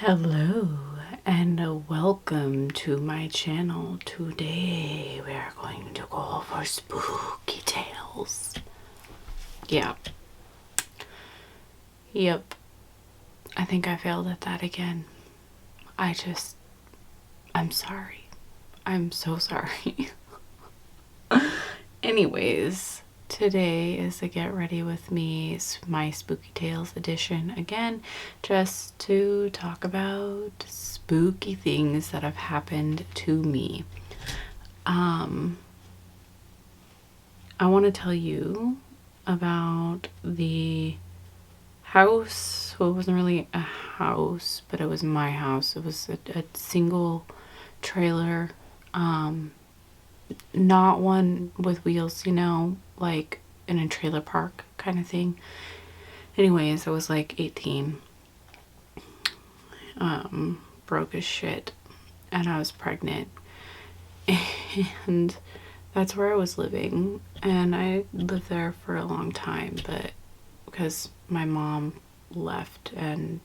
Hello and welcome to my channel. Today we are going to go over spooky tales. Yep. I think I failed at that again. I'm sorry. I'm so sorry. Anyways, today is the Get Ready With Me, my Spooky Tales edition again, just to talk about spooky things that have happened to me. I want to tell you about the house. Well, it wasn't really a house, but it was my house. It was a single trailer, not one with wheels, like in a trailer park kind of thing. Anyways, I was like 18, broke as shit, and I was pregnant. And that's where I was living, and I lived there for a long time, but because my mom left and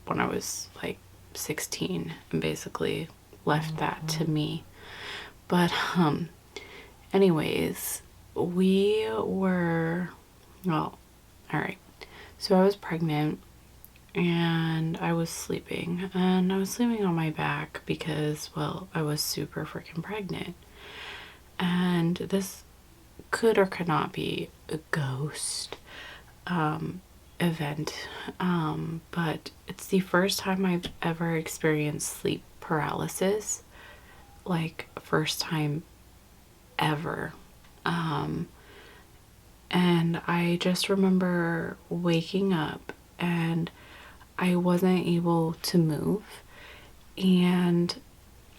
when I was like 16 and basically left that to me. But anyways, we were, well, all right. So I was pregnant and I was sleeping, and I was sleeping on my back because, well, I was super freaking pregnant. And this could or could not be a ghost event, but it's the first time I've ever experienced sleep paralysis, like first time ever. And I just remember waking up and I wasn't able to move, and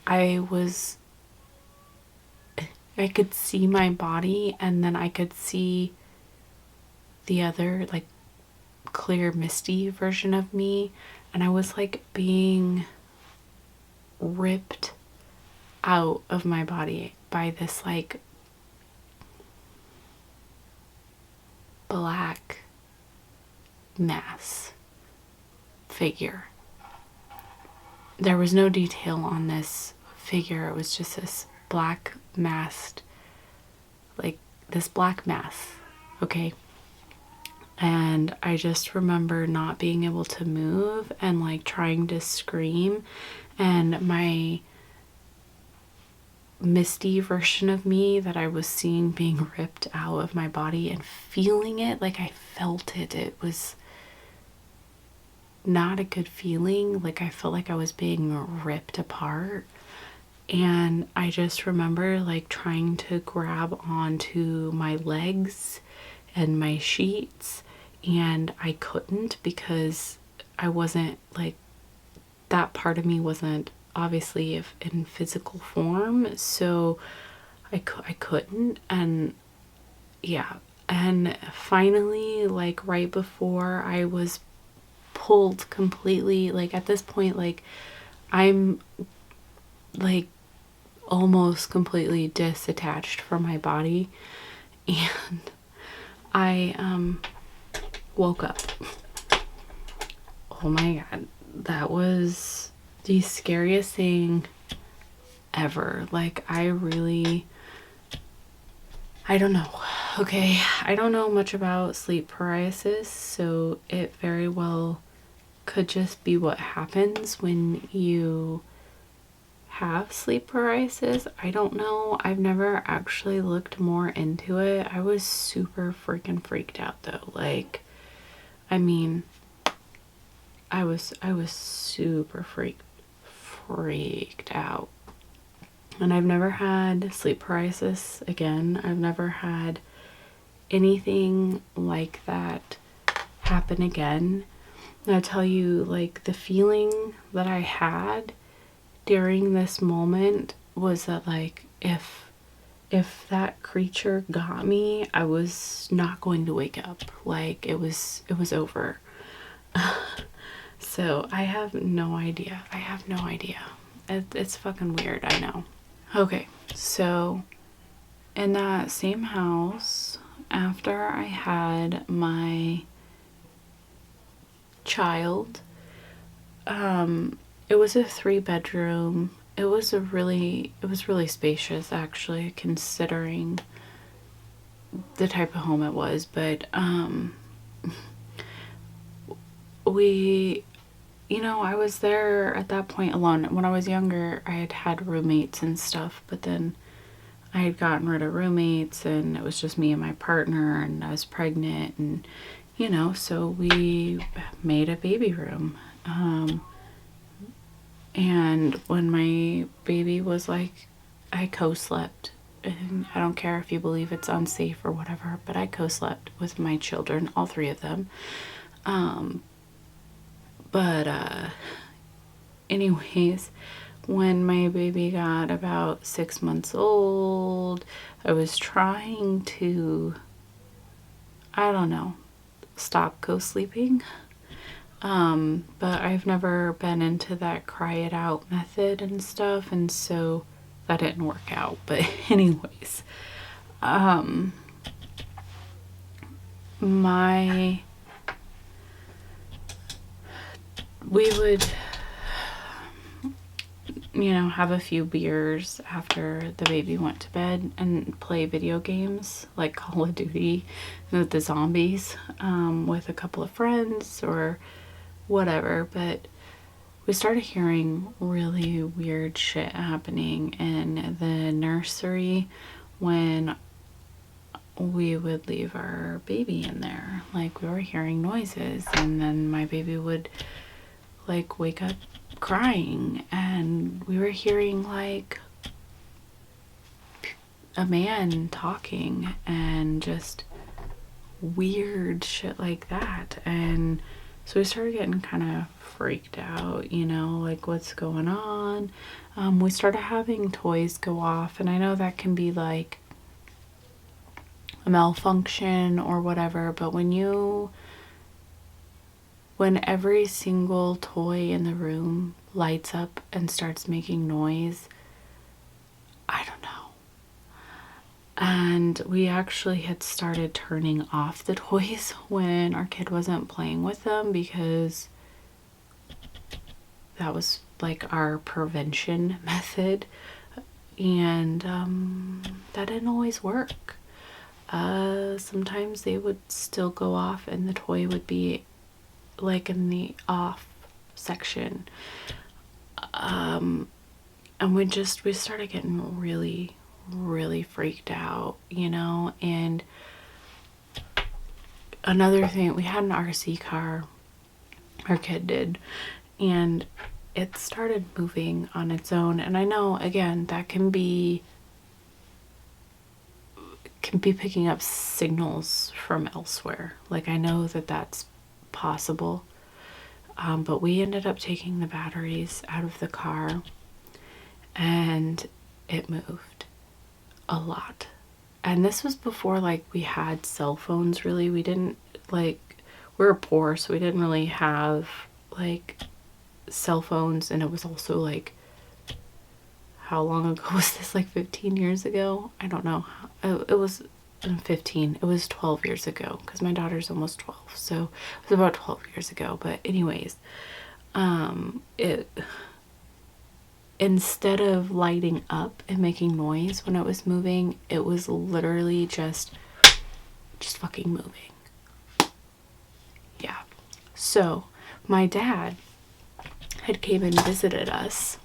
I could see my body, and then I could see the other, like, clear, misty version of me, and I was like being ripped out of my body by this like black mass figure. There was no detail on this figure. It was just this black masked, like this black mass, okay? And I just remember not being able to move and like trying to scream, and my misty version of me that I was seeing being ripped out of my body and feeling it, like I felt it. It was not a good feeling. Like I felt like I was being ripped apart. And I just remember like trying to grab onto my legs and my sheets, and I couldn't because I wasn't, like, that part of me wasn't obviously in physical form, so I couldn't. And yeah, and finally, like right before I was pulled completely, like at this point, like I'm like almost completely disattached from my body, and I woke up. Oh my god, that was the scariest thing ever. Like I don't know. Okay, I don't know much about sleep paralysis, so it very well could just be what happens when you have sleep paralysis. I don't know. I've never actually looked more into it. I was super freaking freaked out though. Like, I mean, I was super freaked out. And I've never had sleep paralysis again. I've never had anything like that happen again. And I'll tell you, like, the feeling that I had during this moment was that, like, if that creature got me, I was not going to wake up. Like, it was over. So I have no idea. It's fucking weird, I know. Okay, so in that same house, after I had my child, It was a 3-bedroom. It was really spacious actually, considering the type of home it was. But we, I was there at that point alone. When I was younger, I had had roommates and stuff, but then I had gotten rid of roommates and it was just me and my partner, and I was pregnant, and so we made a baby room. And when my baby was like, I co-slept. And I don't care if you believe it's unsafe or whatever, but I co-slept with my children, all 3 of them. But anyways, when my baby got about 6 months old, I was trying to, I don't know, stop co-sleeping. But I've never been into that cry it out method and stuff, and so that didn't work out. But anyways, we would, have a few beers after the baby went to bed and play video games like Call of Duty with the zombies, with a couple of friends or whatever. But we started hearing really weird shit happening in the nursery when we would leave our baby in there. Like, we were hearing noises, and then my baby would like wake up crying, and we were hearing like a man talking and just weird shit like that. And so we started getting kind of freaked out, like, what's going on? We started having toys go off, and I know that can be like a malfunction or whatever, but when every single toy in the room lights up and starts making noise, I don't know. And we actually had started turning off the toys when our kid wasn't playing with them, because that was like our prevention method. And that didn't always work. Sometimes they would still go off and the toy would be like in the off section. And we started getting really, really freaked out, and another thing, we had an RC car, our kid did, and it started moving on its own. And I know, again, that can be picking up signals from elsewhere. Like, I know that that's possible. But we ended up taking the batteries out of the car, and it moved a lot. And this was before like we had cell phones, really. We didn't, like, we were poor, so we didn't really have like cell phones. And it was also like, how long ago was this? Like 15 years ago? I don't know. It was 15. It was 12 years ago, because my daughter's almost 12, so it was about 12 years ago. But anyways, instead of lighting up and making noise when it was moving, it was literally just fucking moving. Yeah. So my dad had came and visited us.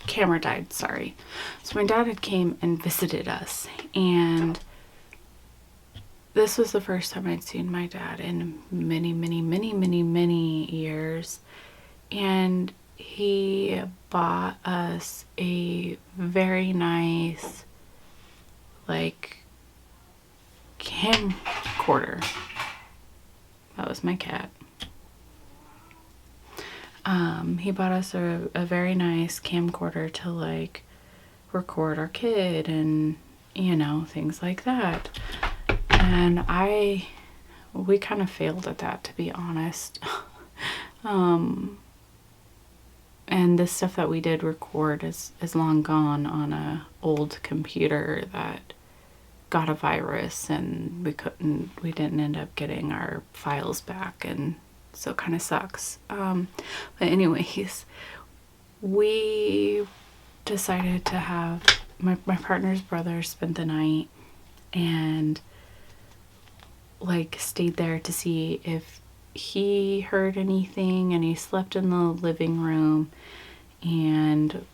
Camera died, sorry. So my dad had came and visited us, and this was the first time I'd seen my dad in many, many, many, many, many years. And he bought us a very nice, like, camcorder. That was my cat. He bought us a very nice camcorder to like record our kid and things like that. And we kind of failed at that, to be honest. And the stuff that we did record is long gone on a old computer that got a virus, and we didn't end up getting our files back. And so it kind of sucks. But anyways, we decided to have my partner's brother spent the night and like stayed there to see if he heard anything, and he slept in the living room. And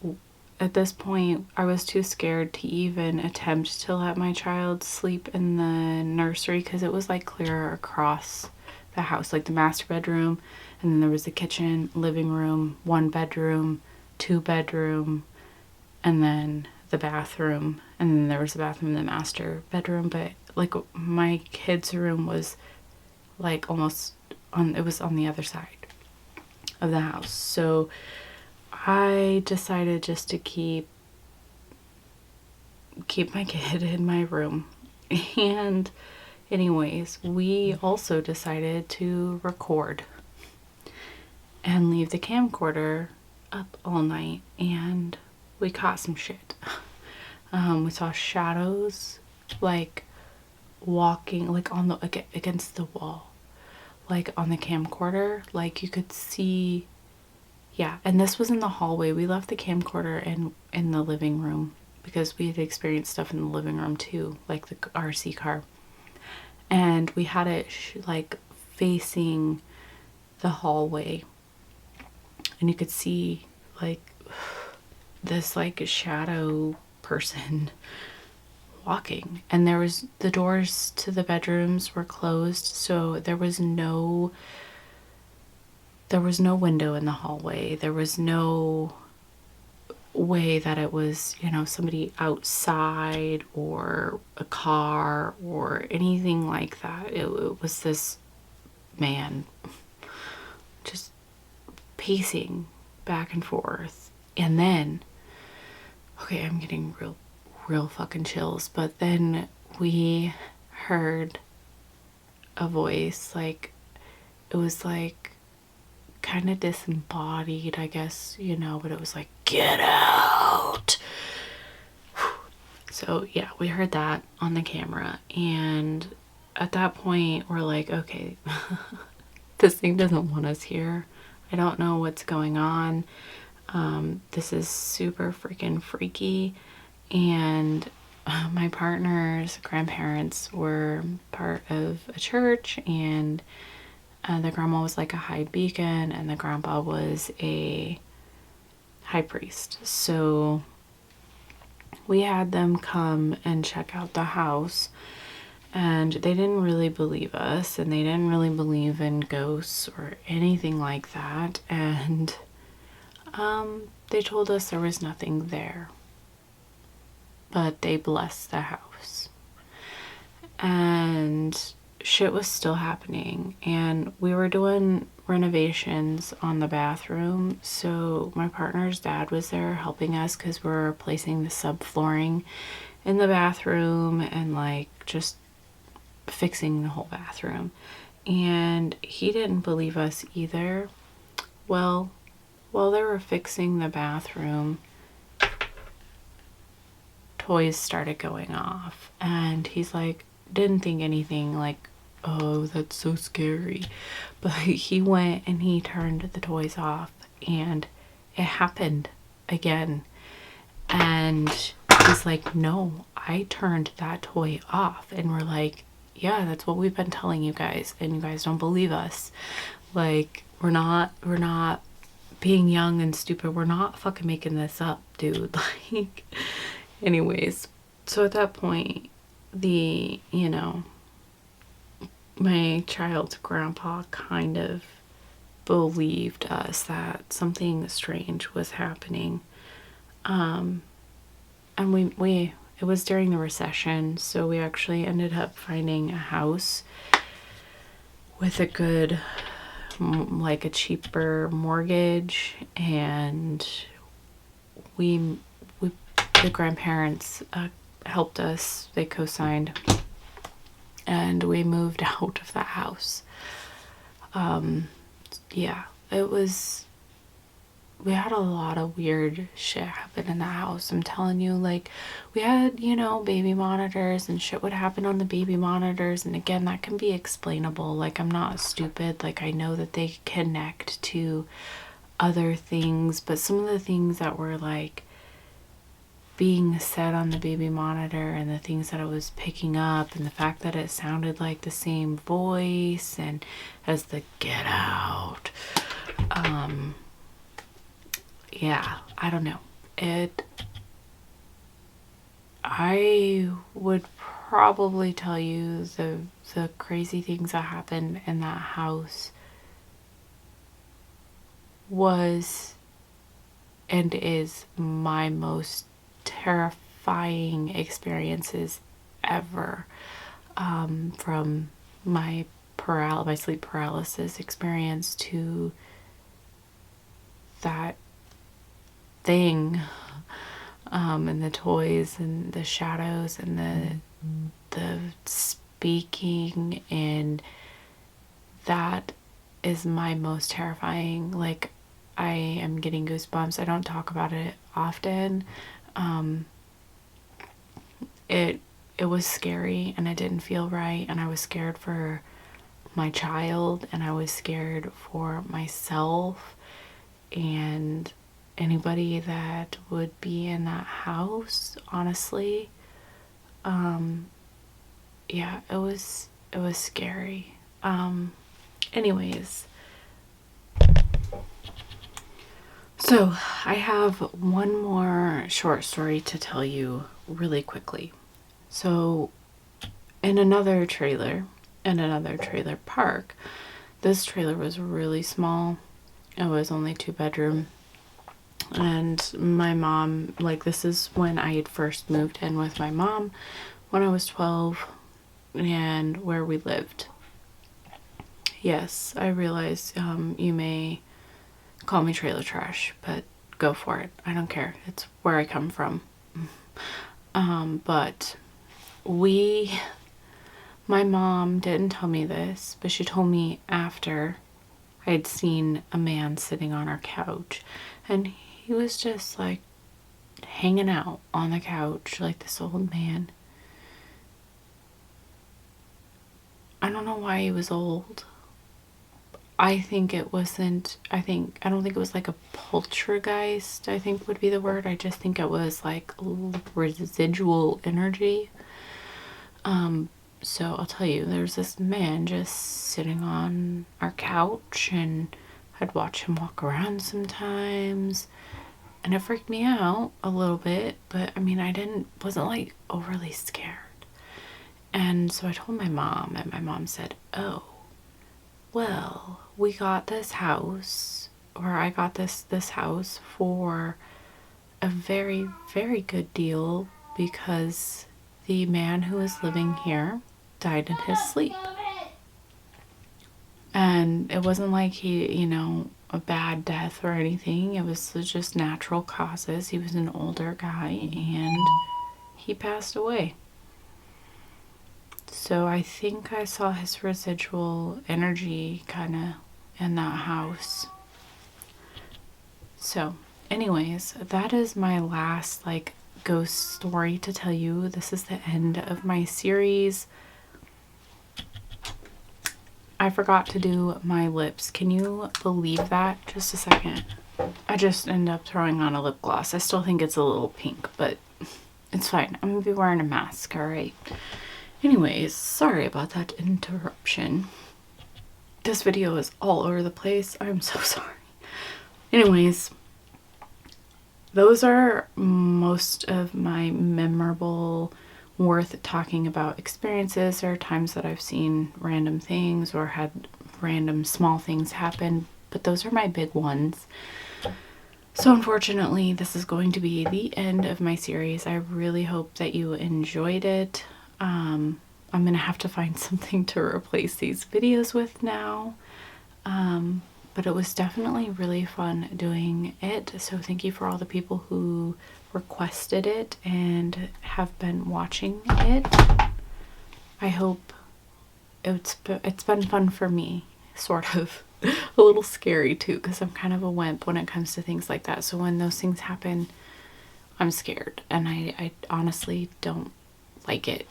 at this point, I was too scared to even attempt to let my child sleep in the nursery because it was like clear across the house, like the master bedroom, and then there was the kitchen, living room, 1 bedroom, 2 bedroom, and then the bathroom, and then there was a bathroom in the master bedroom. But like my kids' room was like almost on, it was on the other side of the house. So I decided just to keep my kid in my room. And anyways, we also decided to record and leave the camcorder up all night, and we caught some shit. We saw shadows like walking like on the against the wall, like on the camcorder, like you could see. Yeah, and this was in the hallway. We left the camcorder in the living room because we had experienced stuff in the living room too, like the RC car. And we had it like facing the hallway, and you could see like this like shadow person walking. And there was, the doors to the bedrooms were closed, so there was no window in the hallway. There was no way that it was, you know, somebody outside or a car or anything like that. It was this man just pacing back and forth. And then, okay, I'm getting real fucking chills, but then we heard a voice, like, it was like kind of disembodied, I guess, you know, but it was like, get out. So yeah, we heard that on the camera, and at that point we're like, okay, this thing doesn't want us here. I don't know what's going on. This is super freaking freaky. And my partner's grandparents were part of a church, and the grandma was like a high beacon, and the grandpa was a high priest. So we had them come and check out the house, and they didn't really believe us, and they didn't really believe in ghosts or anything like that. And they told us there was nothing there, but they blessed the house. And shit was still happening, and we were doing renovations on the bathroom, so my partner's dad was there helping us because we were replacing the subflooring in the bathroom and like just fixing the whole bathroom. And he didn't believe us either. Well, while they were fixing the bathroom, toys started going off, and he's like, didn't think anything, like, oh, that's so scary. But he went and he turned the toys off, and it happened again. And he's like, no, I turned that toy off. And we're like, yeah, that's what we've been telling you guys, and you guys don't believe us. Like, we're not being young and stupid. We're not fucking making this up, dude. Like, anyways, so at that point, the, you know, my child's grandpa kind of believed us that something strange was happening. And we it was during the recession, so we actually ended up finding a house with a good, like a cheaper mortgage, and the grandparents helped us. They co-signed, and we moved out of that house. Yeah, it was we had a lot of weird shit happen in the house. I'm telling you, like, we had, you know, baby monitors and shit would happen on the baby monitors. And again, that can be explainable. Like, I'm not stupid. Like, I know that they connect to other things, but some of the things that were like being said on the baby monitor and the things that I was picking up and the fact that it sounded like the same voice and as the get out, yeah, I don't know. I would probably tell you the crazy things that happened in that house was and is my most terrifying experiences ever, from my sleep paralysis experience to that thing, and the toys and the shadows and the speaking, and that is my most terrifying. Like, I am getting goosebumps. I don't talk about it often. It was scary and it didn't feel right, and I was scared for my child and I was scared for myself and anybody that would be in that house, honestly. Yeah, it was scary. Anyways, so I have one more short story to tell you really quickly. So in another trailer park, this trailer was really small. It was only 2-bedroom. And my mom, like, this is when I had first moved in with my mom when I was 12, and where we lived. Yes, I realize you may call me trailer trash, but go for it. I don't care. It's where I come from. But my mom didn't tell me this, but she told me after I had seen a man sitting on our couch, and he was just like hanging out on the couch, like this old man. I don't know why he was old. I don't think it was like a poltergeist, I think would be the word. I just think it was like residual energy. So I'll tell you, there's this man just sitting on our couch, and I'd watch him walk around sometimes, and it freaked me out a little bit, but I mean, wasn't like overly scared. And so I told my mom, and my mom said, oh, well, we got this house, or I got this house for a very, very good deal because the man who was living here died in his sleep. And it wasn't like he, a bad death or anything. It was just natural causes. He was an older guy and he passed away. So I think I saw his residual energy kind of in that house. So anyways, that is my last ghost story to tell you. This is the end of my series. I forgot to do my lips. Can you believe that? Just a second. I just ended up throwing on a lip gloss. I still think it's a little pink, but it's fine. I'm gonna be wearing a mask, alright? Anyways, sorry about that interruption. This video is all over the place. I'm so sorry. Anyways, those are most of my memorable, worth talking about experiences, or times that I've seen random things or had random small things happen, but those are my big ones. So unfortunately, this is going to be the end of my series. I really hope that you enjoyed it. I'm gonna have to find something to replace these videos with now. But it was definitely really fun doing it. So thank you for all the people who requested it and have been watching it. I hope it's been fun for me, sort of. a little scary too, because I'm kind of a wimp when it comes to things like that. So when those things happen, I'm scared, and I honestly don't like it.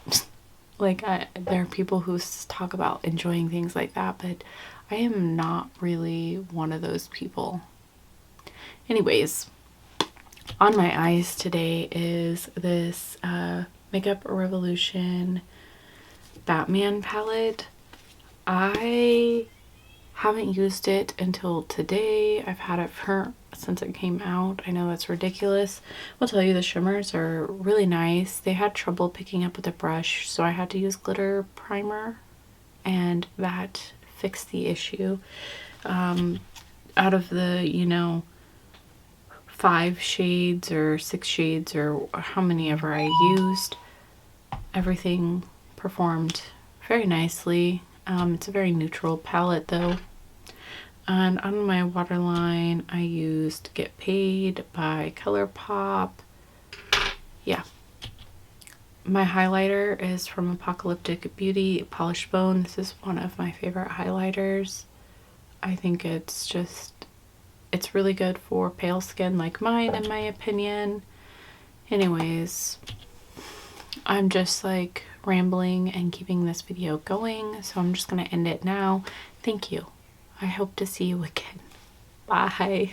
Like, there are people who talk about enjoying things like that, but I am not really one of those people. Anyways, on my eyes today is this Makeup Revolution Batman palette. I haven't used it until today. I've had it since it came out. I know that's ridiculous. I'll tell you, the shimmers are really nice. They had trouble picking up with a brush, so I had to use glitter primer, and that fixed the issue. Out of the, 5 shades or 6 shades or how many ever I used, everything performed very nicely. It's a very neutral palette though. And on my waterline, I used Get Paid by ColourPop. Yeah. My highlighter is from Apocalyptic Beauty, Polished Bone. This is one of my favorite highlighters. I think it's really good for pale skin like mine, in my opinion. Anyways, I'm just like rambling and keeping this video going, so I'm just gonna end it now. Thank you. I hope to see you again. Bye.